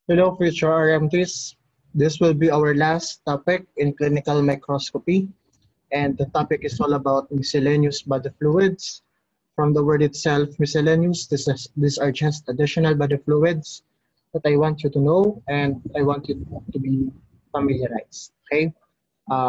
Hello, future RMTs. This will be our last topic in clinical microscopy, and the topic is all about miscellaneous body fluids. From the word itself, miscellaneous, these are just additional body fluids that I want you to know and I want you to be familiarized. Okay,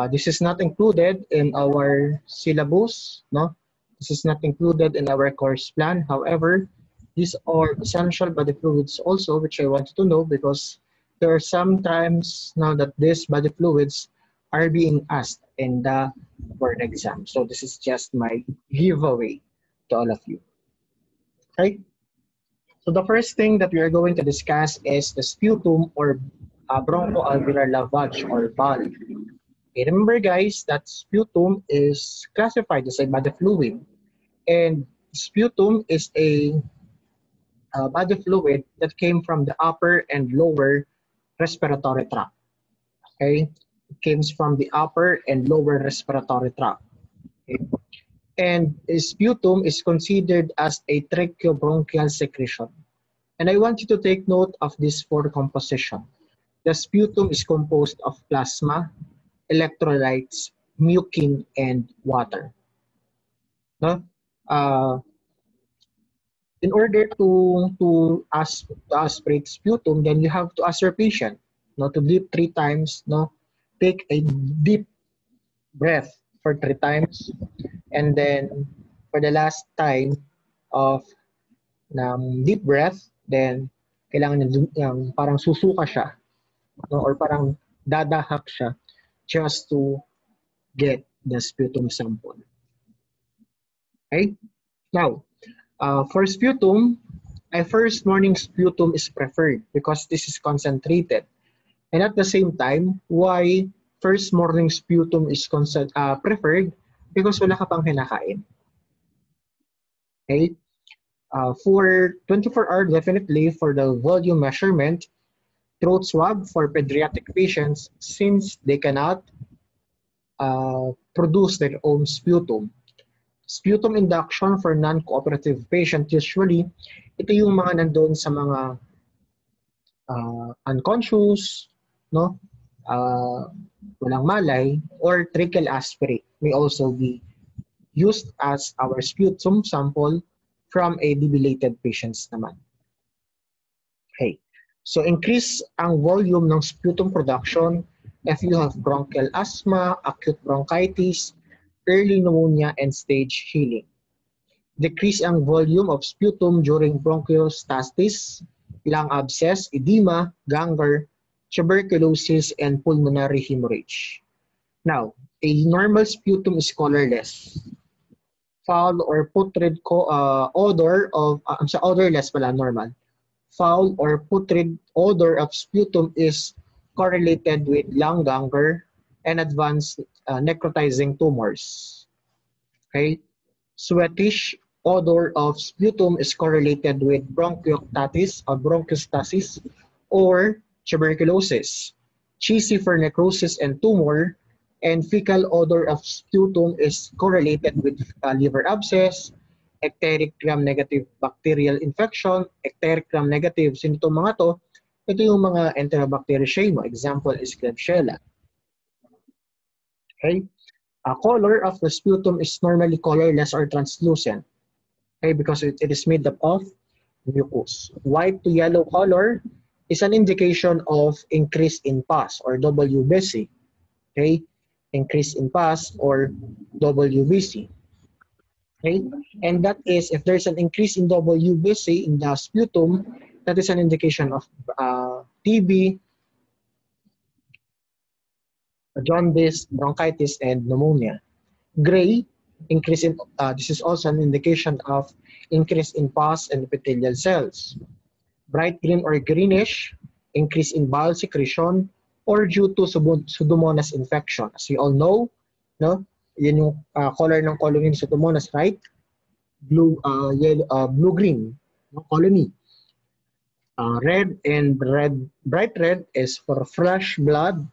this is not included in our syllabus. No, this is not included in our course plan. However, these are essential body fluids also, which I want you to know because there are some times now that these body fluids are being asked in the board exam. So this is just my giveaway to all of you. Okay. So the first thing that we are going to discuss is the sputum or bronchoalveolar lavage or BAL. Okay, remember guys that sputum is classified as a body fluid, and sputum is a body fluid that came from the upper and lower respiratory tract. Okay, it comes from the upper and lower respiratory tract. Okay? And sputum is considered as a tracheobronchial secretion. And I want you to take note of this four composition. The sputum is composed of plasma, electrolytes, mucin, and water. No? Uh, in order to aspirate sputum, then you have to ask your patient, no, to deep 3 times, no, take a deep breath for 3 times, and then for the last time of deep breath, then kailangan yung parang susuka siya, no, or parang dadahak siya just to get the sputum sample. Okay? Now, for sputum, a first morning sputum is preferred because this is concentrated. And at the same time, why first morning sputum is preferred? Because wala ka pang kinakain. Okay? For 24-hour, definitely for the volume measurement, throat swab for pediatric patients since they cannot produce their own sputum. Sputum induction for non-cooperative patient, usually, ito yung mga nandun sa mga unconscious, no? Walang malay, or trickle aspirate may also be used as our sputum sample from a debilitated patients naman. Okay. So increase ang volume ng sputum production if you have bronchial asthma, acute bronchitis, early pneumonia, and stage healing. Decrease ang volume of sputum during bronchiostasis, lung abscess, edema, gangor, tuberculosis, and pulmonary hemorrhage. Now, a normal sputum is colorless. Foul or putrid odor of, odorless pala, normal. Foul or putrid odor of sputum is correlated with lung gangor and advanced necrotizing tumors. Okay? Sweatish odor of sputum is correlated with bronchiectasis or bronchostasis or tuberculosis. Cheesy for necrosis and tumor, and fecal odor of sputum is correlated with liver abscess, ecteric gram-negative bacterial infection, ecteric gram-negative. Sino itong mga to? Ito yung mga Enterobacteriaceae mo. Example is Klebsiella. Okay? Color of the sputum is normally colorless or translucent, okay, because it is made up of mucus. White to yellow color is an indication of increase in pus or WBC. Okay, increase in pus or WBC. Okay, and that is if there's an increase in WBC in the sputum, that is an indication of TB, jaundice, bronchitis, and pneumonia. Gray, increase in, this is also an indication of increase in pus and epithelial cells. Bright green or greenish, increase in bile secretion, or due to Pseudomonas infection. As you all know, no, yun yung color ng colony ng Pseudomonas, right? Blue, yellow, blue-green, no, colony. Red and bright red is for fresh blood,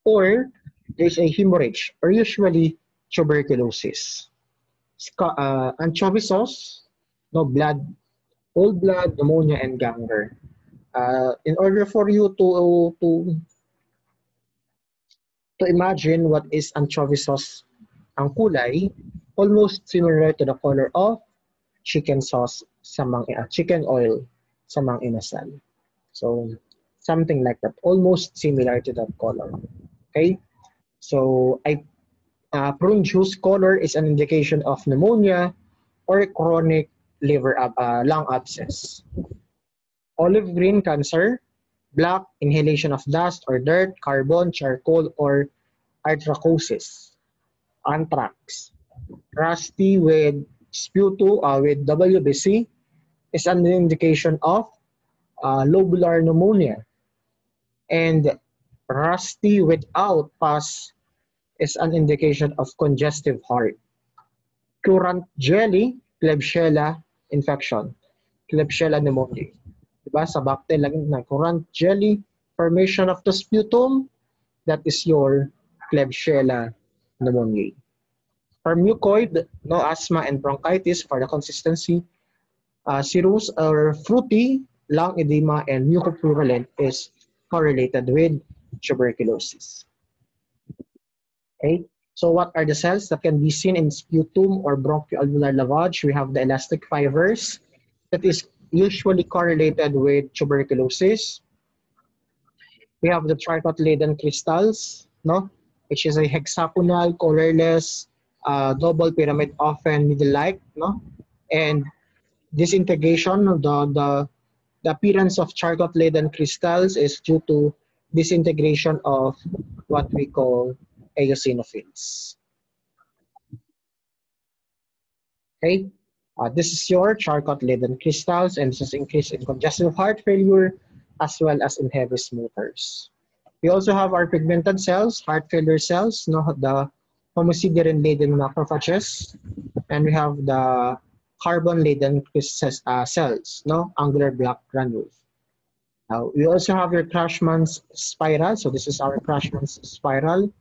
or there's a hemorrhage, or usually tuberculosis. Anchovy sauce, no, blood, old blood, pneumonia, and gangor. In order for you to imagine what is anchovy sauce ang kulay, almost similar to the color of chicken sauce sa chicken oil sa mga inasal. So something like that, almost similar to that color. Okay, so prune juice color is an indication of pneumonia or chronic lung abscess. Olive green, cancer. Black, inhalation of dust or dirt, carbon, charcoal, or anthracosis. Anthrax. Rusty with sputum with WBC is an indication of lobular pneumonia. And rusty without pus is an indication of congestive heart. Currant jelly, Klebsiella infection, Klebsiella pneumoniae. Diba? Sa bacteria lagi na currant jelly, formation of the sputum, that is your Klebsiella pneumoniae. For mucoid, no asthma and bronchitis for the consistency. Serous or fruity, lung edema and mucopurulent is correlated with tuberculosis. Okay, so what are the cells that can be seen in sputum or bronchoalveolar lavage? We have the elastic fibers that is usually correlated with tuberculosis. We have the tricotyledon crystals, no, which is a hexagonal, colorless, double pyramid, often needle-like, no, and disintegration, the appearance of tricotyledon crystals is due to disintegration of what we call eosinophils. Okay, this is your tricotyledon crystals, and this is increase in congestive heart failure as well as in heavy smokers. We also have our pigmented cells, heart failure cells, no, the homosiderin-laden macrophages, and we have the carbon-laden cells, no, angular black granules. Now, we also have your Cashman's spiral. So this is our Cashman's spiral,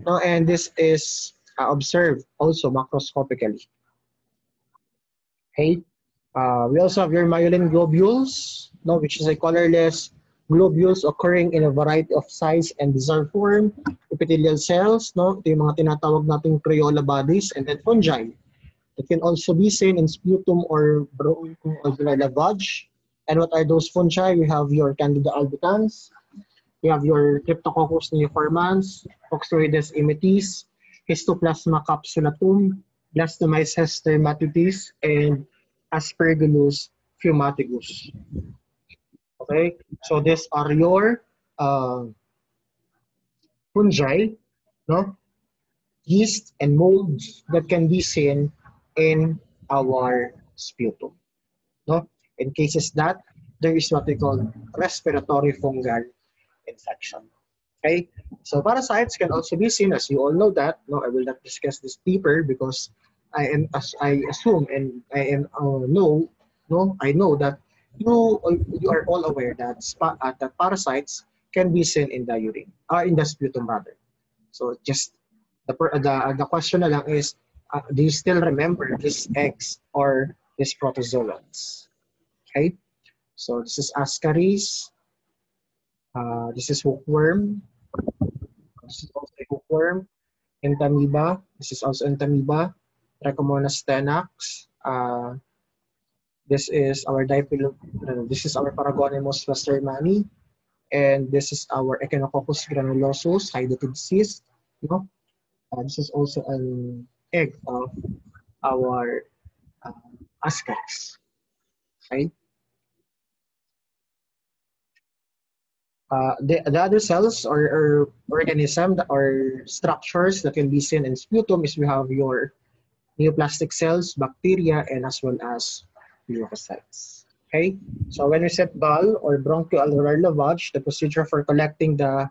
no, and this is observed also macroscopically. Okay, we also have your myelin globules, no, which is a colorless globules occurring in a variety of size and bizarre form. Epithelial cells, no, ito yung mga tinatawag nating Crayola bodies, and then fungi. It can also be seen in sputum or bronchoalveolar lavage. And what are those fungi? We have your Candida albicans, we have your Cryptococcus neoformans, Oxyrides immitis, Histoplasma capsulatum, Blastomyces dermatitis, and Aspergillus fumaticus. Okay, so these are your fungi, no, yeast and molds that can be seen in our sputum, no, in cases that there is what we call respiratory fungal infection. Okay, so parasites can also be seen, as you all know that. No, I will not discuss this deeper because I assume and I know that you are all aware that that parasites can be seen in the urine, in the sputum rather. So just the question na lang is, do you still remember these eggs or these protozoans? Okay, so this is Ascaris. This is hookworm. This is also a hookworm. Entamoeba. This is also Entamoeba. Trichomonas tenax. This is our this is our Paragonimus westermani, and this is our Echinococcus granulosus, hydatid cyst. No? This is also an egg of our Ascaris. Okay. The other cells or organism or structures that can be seen in sputum is we have your neoplastic cells, bacteria, and as well as leukocytes. Okay, so when we set BAL or bronchoalveolar lavage, the procedure for collecting the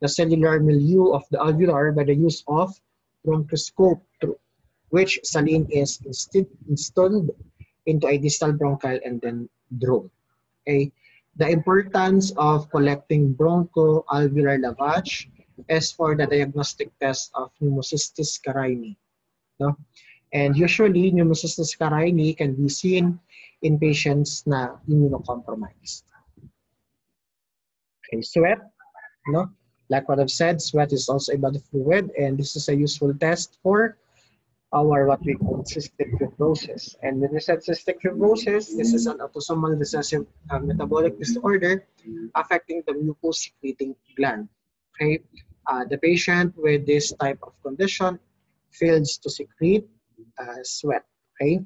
cellular milieu of the alveolar by the use of bronchoscope, which saline is installed into a distal bronchial and then drone. Okay. The importance of collecting bronchoalveolar lavage is for the diagnostic test of Pneumocystis carinii. No? And usually, Pneumocystis carinii can be seen in patients na immunocompromised. Okay, sweat, no? Like what I've said, sweat is also a body fluid, and this is a useful test for our what we call cystic fibrosis. And when we said cystic fibrosis, this is an autosomal recessive metabolic disorder affecting the mucus secreting gland. Okay, the patient with this type of condition fails to secrete sweat. Okay,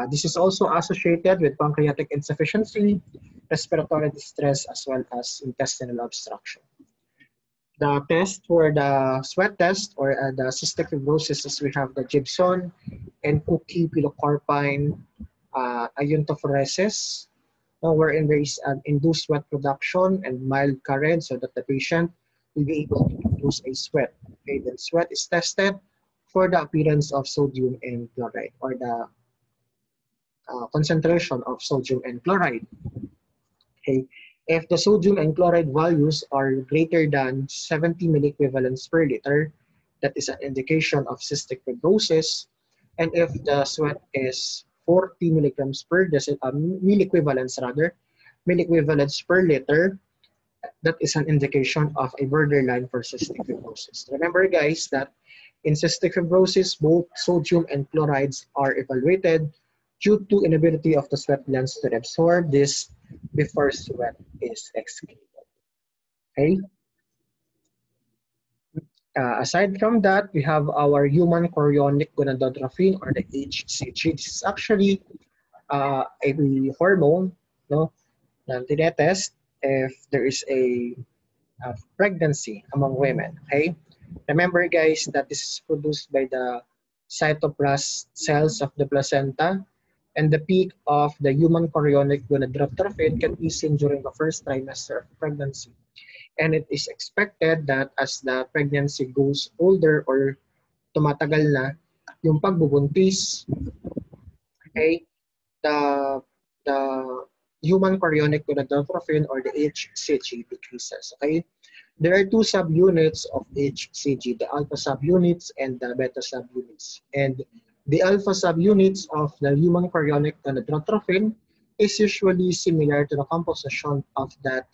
this is also associated with pancreatic insufficiency, respiratory distress, as well as intestinal obstruction. The test for the sweat test or the cystic fibrosis is we have the Gibson and Cookie pilocarpine iontophoresis, wherein there is an induced sweat production and mild current so that the patient will be able to produce a sweat. Okay, then sweat is tested for the appearance of sodium and chloride or the concentration of sodium and chloride. Okay, if the sodium and chloride values are greater than 70 milliequivalents per liter, that is an indication of cystic fibrosis. And if the sweat is 40 milligrams per milliequivalents rather, milliequivalents per liter, that is an indication of a borderline for cystic fibrosis. Remember guys that in cystic fibrosis, both sodium and chlorides are evaluated due to inability of the sweat glands to absorb this before sweat is excreted. Okay. Aside from that, we have our human chorionic gonadotrophin or the HCG. This is actually a hormone, no, na tinetest if there is a pregnancy among women. Okay. Remember, guys, that this is produced by the cytoplasm cells of the placenta, and the peak of the human chorionic gonadotrophin can be seen during the first trimester of pregnancy. And it is expected that as the pregnancy goes older or tumatagal na, yung pagbubuntis, okay, the human chorionic gonadotrophin or the HCG decreases. Okay, there are two subunits of HCG: the alpha subunits and the beta subunits. And the alpha subunits of the human chorionic gonadotrophin is usually similar to the composition of that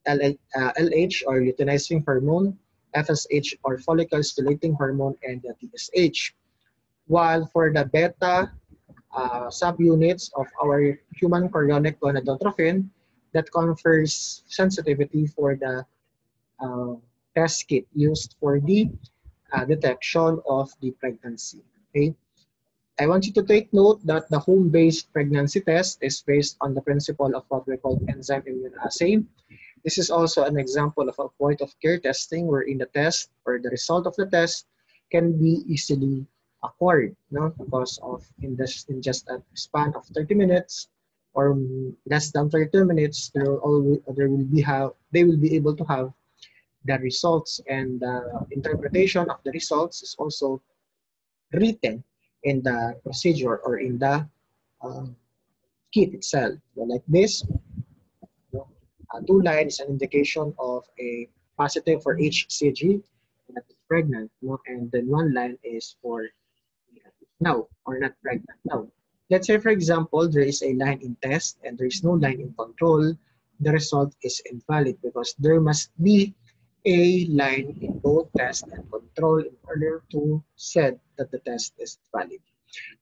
LH or luteinizing hormone, FSH or follicle stimulating hormone, and the TSH. While for the beta subunits of our human chorionic gonadotrophin, that confers sensitivity for the test kit used for the detection of the pregnancy. Okay, I want you to take note that the home-based pregnancy test is based on the principle of what we call enzyme immunoassay. This is also an example of a point-of-care testing wherein the test or the result of the test can be easily acquired, no? Because of in just a span of 30 minutes or less than 30 minutes, they will be able to have the results, and the interpretation of the results is also written in the procedure or in the kit itself. So like this, two lines is an indication of a positive for HCG that is pregnant, and then one line is for no or not pregnant. Now, let's say for example there is a line in test and there is no line in control. The result is invalid because there must be a line in both test and control in order to said that the test is valid.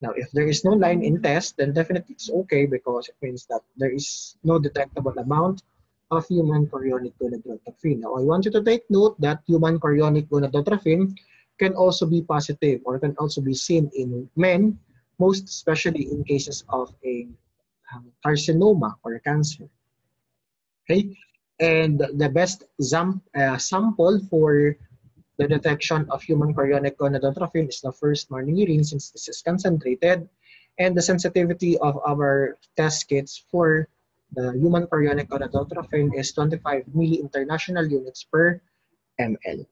Now, if there is no line in test, then definitely it's okay because it means that there is no detectable amount of human chorionic gonadotrophin. Now, I want you to take note that human chorionic gonadotrophin can also be positive or can also be seen in men, most especially in cases of a carcinoma or cancer. Okay, and the best sample for the detection of human chorionic gonadotrophin is the first morning urine since this is concentrated, and the sensitivity of our test kits for the human chorionic gonadotrophin is 25 milli-international units per ml.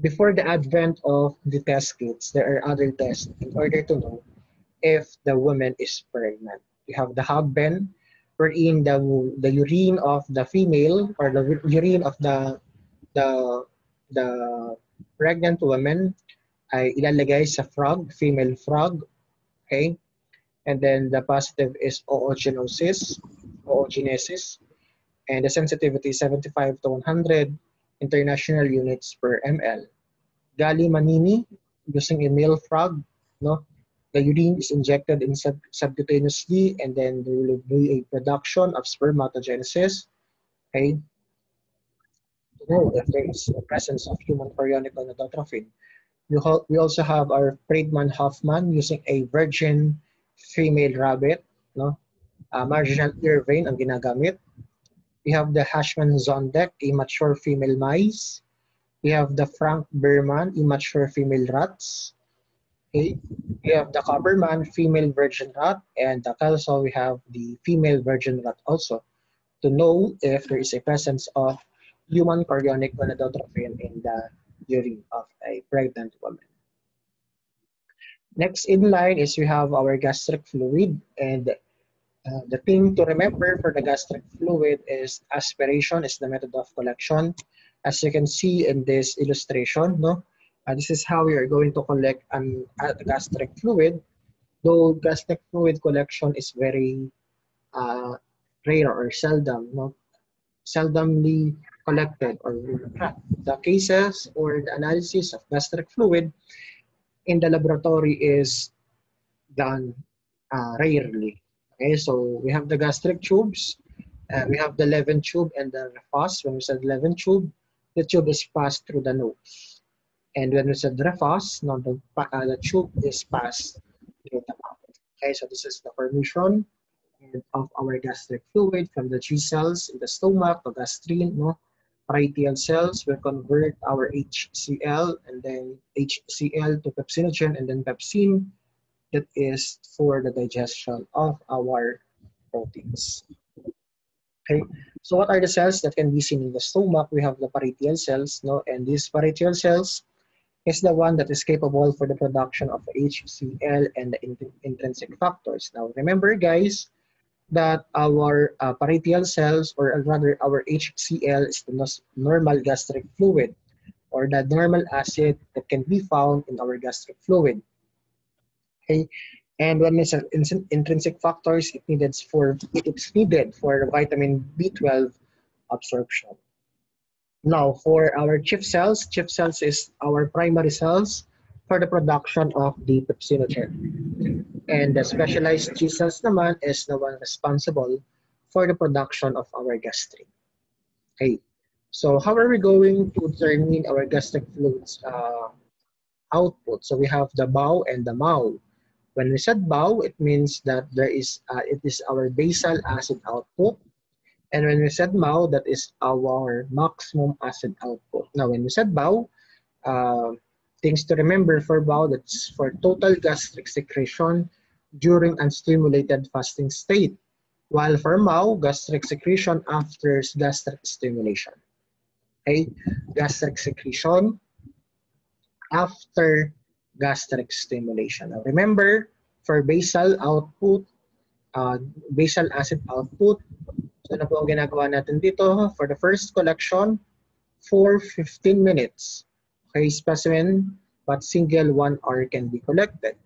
Before the advent of the test kits, there are other tests in order to know if the woman is pregnant. We have the Hagben, wherein the urine of the female or the urine of the the pregnant woman ay ilalagay sa frog, female frog, okay? And then the positive is oogenesis, and the sensitivity is 75 to 100 international units per ml. Galli-Manini, using a male frog, no? The urine is injected in subcutaneously, and then there will be a production of spermatogenesis, okay, to know if there is a presence of human chorionic gonadotrophin. We also have our Friedman-Hoffman using a virgin female rabbit, no? Marginal ear vein ang ginagamit. We have the Hashman-Zondek, a mature female mice. We have the Frank Berman, immature female rats. Okay. We have the Copperman, female virgin rat, and also we have the female virgin rat also to know if there is a presence of human chorionic gonadotrophin in the urine of a pregnant woman. Next in line is we have our gastric fluid, and the thing to remember for the gastric fluid is aspiration is the method of collection. As you can see in this illustration, no, this is how we are going to collect gastric fluid. Though gastric fluid collection is very rare or seldom, no, seldomly collected or tracked. The cases or the analysis of gastric fluid in the laboratory is done rarely. Okay, so we have the gastric tubes, we have the Levin tube and the Refas. When we said Levin tube, the tube is passed through the nose. And when we said Refas, no, the tube is passed through the mouth. Okay, so this is the formation of our gastric fluid from the G cells in the stomach to gastrin, no? Parietal cells will convert our HCl and then HCl to pepsinogen and then pepsin. That is for the digestion of our proteins. Okay, so what are the cells that can be seen in the stomach? We have the parietal cells, no, and these parietal cells is the one that is capable for the production of HCl and the intrinsic factors. Now, remember, guys, that our parietal cells, or rather our HCl, is the normal gastric fluid, or the normal acid that can be found in our gastric fluid. Okay, and when it's intrinsic factors, it's needed for vitamin B12 absorption. Now, for our chief cells is our primary cells for the production of the pepsinogen. And the specialized G cells naman is the one responsible for the production of our gastrin. Okay, so how are we going to determine our gastric fluids output? So we have the BAW and the MAW. When we said BAW, it means that it is our basal acid output. And when we said MAW, that is our maximum acid output. Now, when we said BAW, things to remember for BAW, that's for total gastric secretion during unstimulated fasting state. While for MAW, gastric secretion after gastric stimulation. Okay, gastric secretion after gastric stimulation. Now remember, for basal output, basal acid output, so ano po ang ginagawa natin dito? For the first collection, for 15 minutes. Okay, specimen, but single 1 hour can be collected.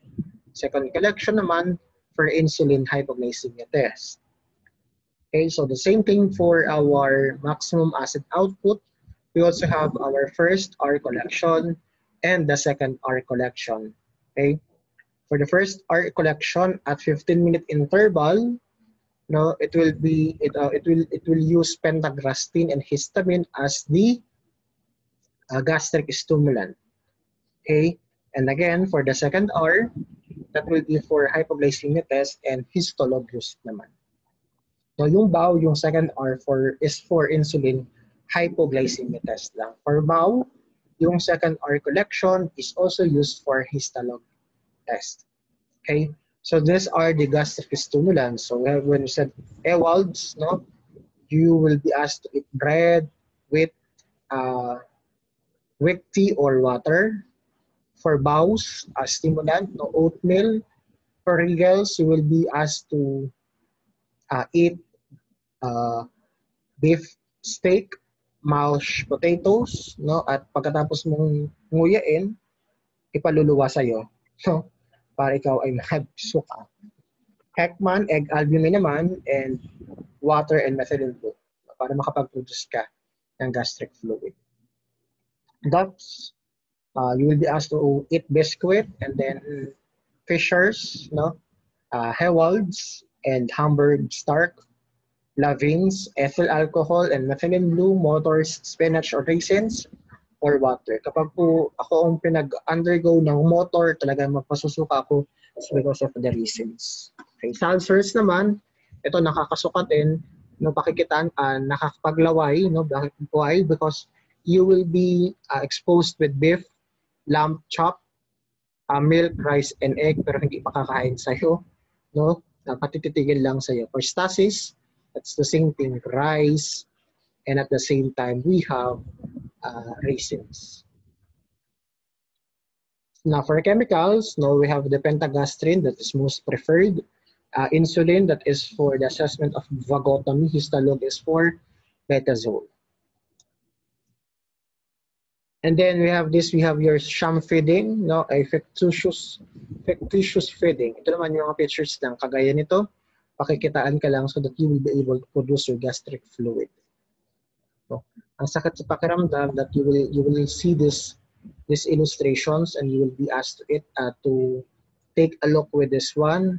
Second collection naman, for insulin hypoglycemia test. Okay, so the same thing for our maximum acid output. We also have our first hour collection and the second hour collection. Okay, for the first hour collection at 15-minute interval, no, it will use pentagrastin and histamine as the gastric stimulant. Okay, and again for the second hour, that will be for hypoglycemia test and histologus naman. So yung BAW, yung second hour is for insulin hypoglycemia test lang. For BAW, yung second hour collection is also used for histolog test. Okay, so these are the gastric stimulants. So when you said Ewald's, no, you will be asked to eat bread with tea or water. For BAWs, a stimulant, no, oatmeal. For Regals, you will be asked to eat beef steak, mashed potatoes, no? At pagkatapos mong nguyain, ipaluluwa sa'yo, no? Para ikaw ay magsuka. Heckman, egg albumin naman, and water and methylene blue. para makapag-produce ka ng gastric fluid. Ducks, you will be asked to eat biscuit, and then Fishers, no, Hewalds, and Hamburg Stark, Lavins, ethyl alcohol, and methylene blue, motors, spinach or raisins, or water. Kapag po ako ang pinag-undergo ng motor, talagang magpasusuka ako because of the raisins. Okay, sa ulcers naman, ito nakakasukat din, no, pakikitaan, nakakapaglaway, no, why? Because you will be exposed with beef, lamb chop, milk, rice, and egg, pero hindi makakain sa'yo, no? Patititigil lang sa'yo. For stasis, that's the same thing, rice, and at the same time, we have raisins. Now, for chemicals, no, we have the pentagastrin that is most preferred. Insulin, that is for the assessment of vagotomy. Histolog is for betazole. And then we have this, we have your sham feeding, no, fictitious feeding. Ito naman yung mga pictures lang, kagaya nito, pakikitaan ka lang so that you will be able to produce your gastric fluid. So, ang sakit sa pakiramdam that you will see these illustrations and you will be asked to take a look with this one,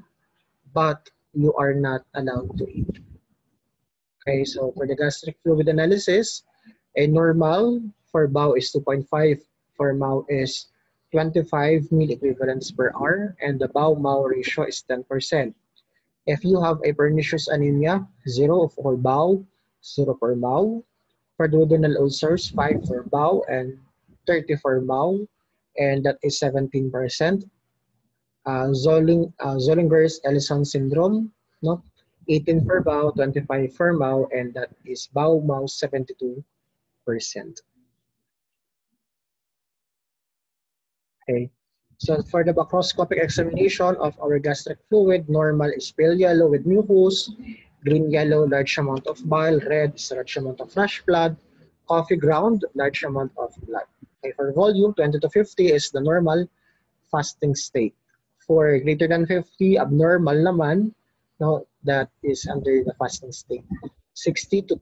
but you are not allowed to eat. Okay, so for the gastric fluid analysis, a normal for BAW is 2.5, for MAW is 25 milliequivalents per hour, and the BAW-MAW ratio is 10%. If you have a pernicious anemia, 0 for BAW, 0 for MAW. For duodenal ulcers, 5 for BAW and 30 for MAW, and that is 17%. Zollinger's-Ellison syndrome, no? 18 for BAW, 25 for MAW, and that is BAW-MAW 72%. Okay, so for the macroscopic examination of our gastric fluid, normal is pale yellow with mucus, green yellow, large amount of bile, red is large amount of fresh blood, coffee ground, large amount of blood. Okay, for volume, 20 to 50 is the normal fasting state. For greater than 50, abnormal naman, no, that is under the fasting state. 20 to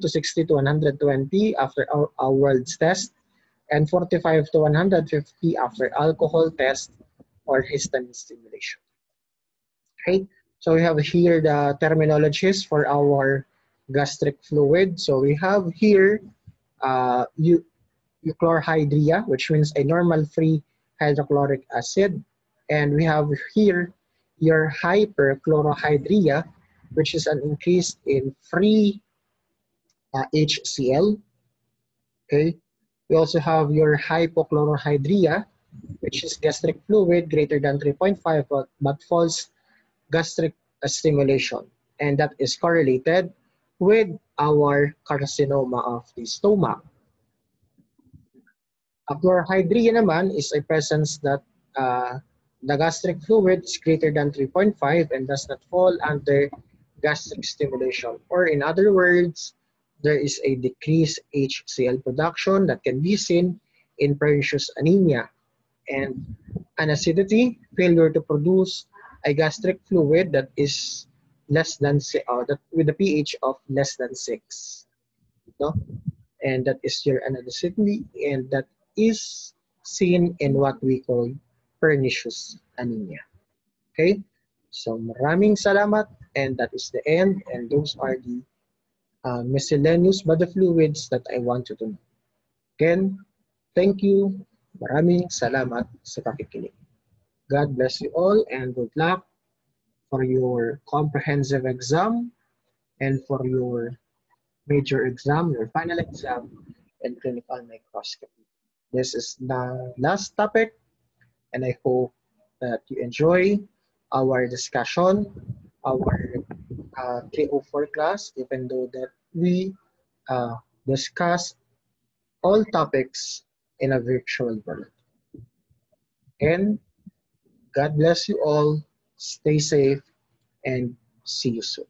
60 to 120 after our world's test, and 45 to 150 after alcohol test or histamine stimulation. Okay, so we have here the terminologies for our gastric fluid. So we have here euchlorhydria, which means a normal free hydrochloric acid. And we have here your hyperchlorohydria, which is an increase in free HCl. Okay. We also have your hypochlorohydria, which is gastric fluid greater than 3.5 but false gastric stimulation. And that is correlated with our carcinoma of the stomach. Chlorhydria naman is a presence that the gastric fluid is greater than 3.5 and does not fall under gastric stimulation. Or in other words, there is a decreased HCl production that can be seen in pernicious anemia, and an acidity, failure to produce a gastric fluid that is less than with a pH of less than 6, no? And that is your acidity, and that is seen in what we call pernicious anemia. Okay, so maraming salamat, and that is the end, and those are the miscellaneous body fluids that I want you to know. Again, thank you. Maraming salamat sa pakikinig. God bless you all and good luck for your comprehensive exam and for your major exam, your final exam in clinical microscopy. This is the last topic, and I hope that you enjoy our discussion, our 304 class, even though that we discuss all topics in a virtual world. And God bless you all, stay safe, and see you soon.